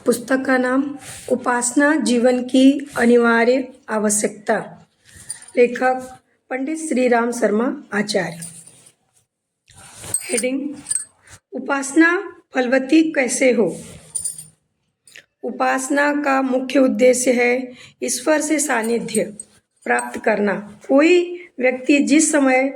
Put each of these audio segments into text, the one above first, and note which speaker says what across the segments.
Speaker 1: पुस्तक का नाम उपासना जीवन की अनिवार्य आवश्यकता। लेखक पंडित श्री राम शर्मा आचार्य। हेडिंग: उपासना फलवती कैसे हो। उपासना का मुख्य उद्देश्य है ईश्वर से सानिध्य प्राप्त करना। कोई व्यक्ति जिस समय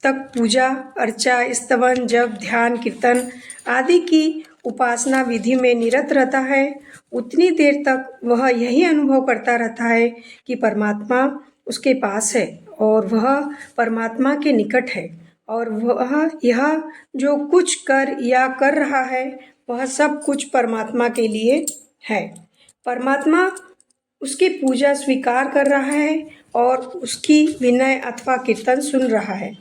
Speaker 1: तक पूजा अर्चा, स्तवन, जप, ध्यान, कीर्तन आदि की उपासना विधि में निरत रहता है, उतनी देर तक वह यही अनुभव करता रहता है कि परमात्मा उसके पास है और वह परमात्मा के निकट है और वह यह जो कुछ कर रहा है वह सब कुछ परमात्मा के लिए है। परमात्मा उसकी पूजा स्वीकार कर रहा है और उसकी विनय अथवा कीर्तन सुन रहा है।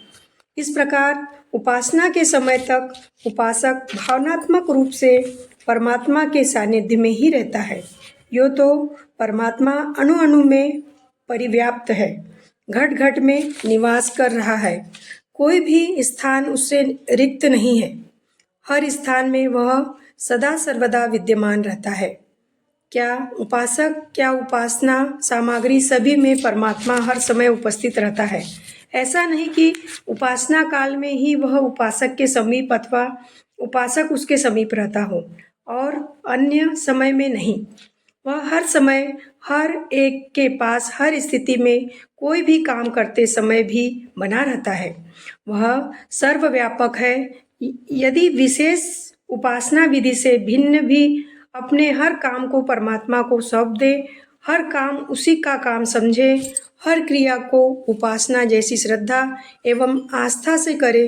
Speaker 1: इस प्रकार उपासना के समय तक उपासक भावनात्मक रूप से परमात्मा के सानिध्य में ही रहता है। यो तो परमात्मा अणु अणु में परिव्याप्त है, घट घट में निवास कर रहा है। कोई भी स्थान उससे रिक्त नहीं है। हर स्थान में वह सदा सर्वदा विद्यमान रहता है। क्या उपासना सामग्री सभी में परमात्मा हर समय उपस्थित रहता है। ऐसा नहीं कि उपासना काल में ही वह उपासक के समीप अथवा उपासक उसके समीप रहता हो और अन्य समय में नहीं। वह हर समय हर एक के पास हर स्थिति में कोई भी काम करते समय भी बना रहता है। वह सर्वव्यापक है। यदि विशेष उपासना विधि से भिन्न भी अपने हर काम को परमात्मा को सौंप दे, हर काम उसी का काम समझे, हर क्रिया को उपासना जैसी श्रद्धा एवं आस्था से करे,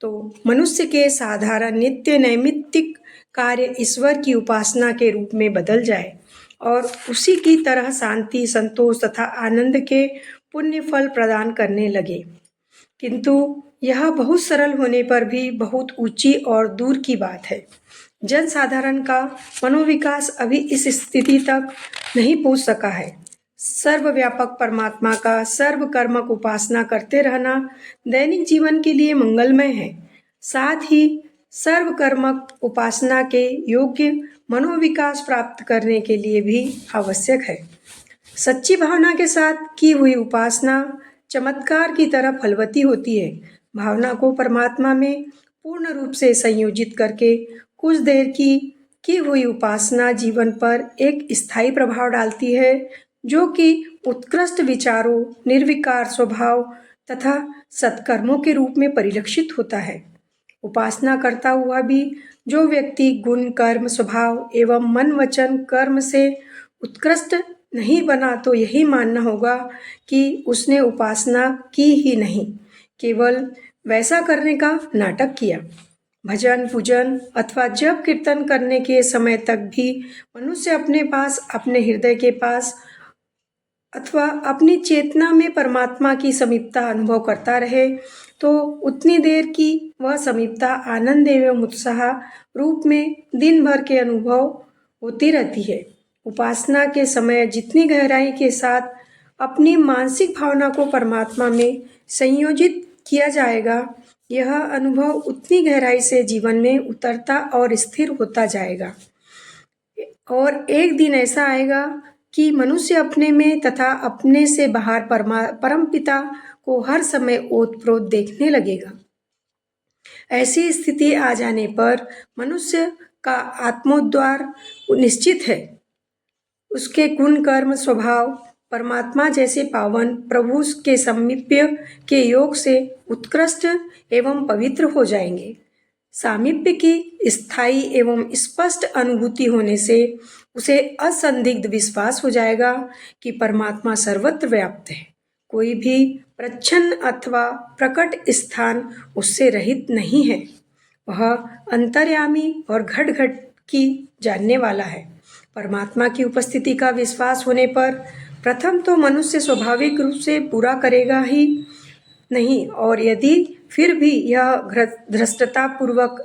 Speaker 1: तो मनुष्य के साधारण नित्य नैमित्तिक कार्य ईश्वर की उपासना के रूप में बदल जाए और उसी की तरह शांति, संतोष तथा आनंद के पुण्य फल प्रदान करने लगे। किंतु यह बहुत सरल होने पर भी बहुत ऊंची और दूर की बात है। जन साधारण का मनोविकास अभी इस स्थिति तक नहीं पहुंच सका है। सर्वव्यापक परमात्मा का सर्वकर्मक उपासना करते रहना दैनिक जीवन के लिए मंगलमय है। साथ ही सर्वकर्मक उपासना के योग्य मनोविकास प्राप्त करने के लिए भी आवश्यक है। सच्ची भावना के साथ की हुई उपासना चमत्कार की तरह फलवती होती है। भावना को परमात्मा में पूर्ण रूप से संयोजित करके कुछ देर की हुई उपासना जीवन पर एक स्थायी प्रभाव डालती है, जो कि उत्कृष्ट विचारों, निर्विकार स्वभाव तथा सत्कर्मों के रूप में परिलक्षित होता है। उपासना करता हुआ भी जो व्यक्ति गुण, कर्म, स्वभाव एवं मन, वचन, कर्म से उत्कृष्ट नहीं बना, तो यही मानना होगा कि उसने उपासना की ही नहीं, केवल वैसा करने का नाटक किया। भजन, पूजन अथवा जप कीर्तन करने के समय तक भी मनुष्य अपने पास, अपने हृदय के पास अथवा अपनी चेतना में परमात्मा की समीपता अनुभव करता रहे, तो उतनी देर की वह समीपता आनंद एवं उत्साह रूप में दिन भर के अनुभव होती रहती है। उपासना के समय जितनी गहराई के साथ अपनी मानसिक भावना को परमात्मा में संयोजित किया जाएगा, यह अनुभव उतनी गहराई से जीवन में उतरता और स्थिर होता जाएगा। और एक दिन ऐसा आएगा कि मनुष्य अपने में तथा अपने से बाहर परमपिता को हर समय ओतप्रोत देखने लगेगा। ऐसी स्थिति आ जाने पर मनुष्य का आत्मोद्धार निश्चित है। उसके गुण, कर्म, स्वभाव परमात्मा जैसे पावन प्रभु के सामीप्य के योग से उत्कृष्ट एवं पवित्र हो जाएंगे। सामीप्य की स्थायी एवं स्पष्ट अनुभूति होने से उसे असंदिग्ध विश्वास हो जाएगा कि परमात्मा सर्वत्र व्याप्त है। कोई भी प्रच्छन्न अथवा प्रकट स्थान उससे रहित नहीं है। वह अंतर्यामी और घट घट की जानने वाला है। परमात्मा की उपस्थिति का विश्वास होने पर प्रथम तो मनुष्य स्वाभाविक रूप से पूरा करेगा ही नहीं, और यदि फिर भी यह धृष्टता पूर्वक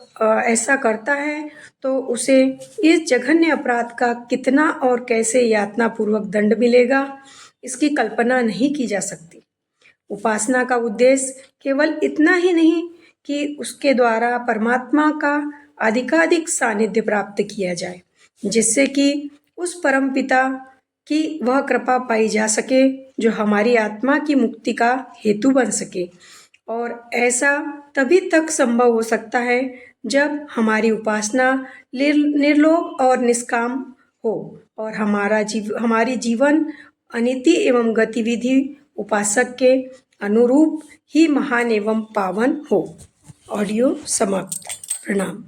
Speaker 1: ऐसा करता है, तो उसे इस जघन्य अपराध का कितना और कैसे यातना पूर्वक दंड मिलेगा, इसकी कल्पना नहीं की जा सकती। उपासना का उद्देश्य केवल इतना ही नहीं कि उसके द्वारा परमात्मा का अधिकाधिक सानिध्य प्राप्त किया जाए, जिससे कि उस परम पिता की वह कृपा पाई जा सके जो हमारी आत्मा की मुक्ति का हेतु बन सके। और ऐसा तभी तक संभव हो सकता है जब हमारी उपासना निर्लोभ और निष्काम हो और हमारी जीवन अनीति एवं गतिविधि उपासक के अनुरूप ही महान एवं पावन हो। ऑडियो समाप्त। प्रणाम।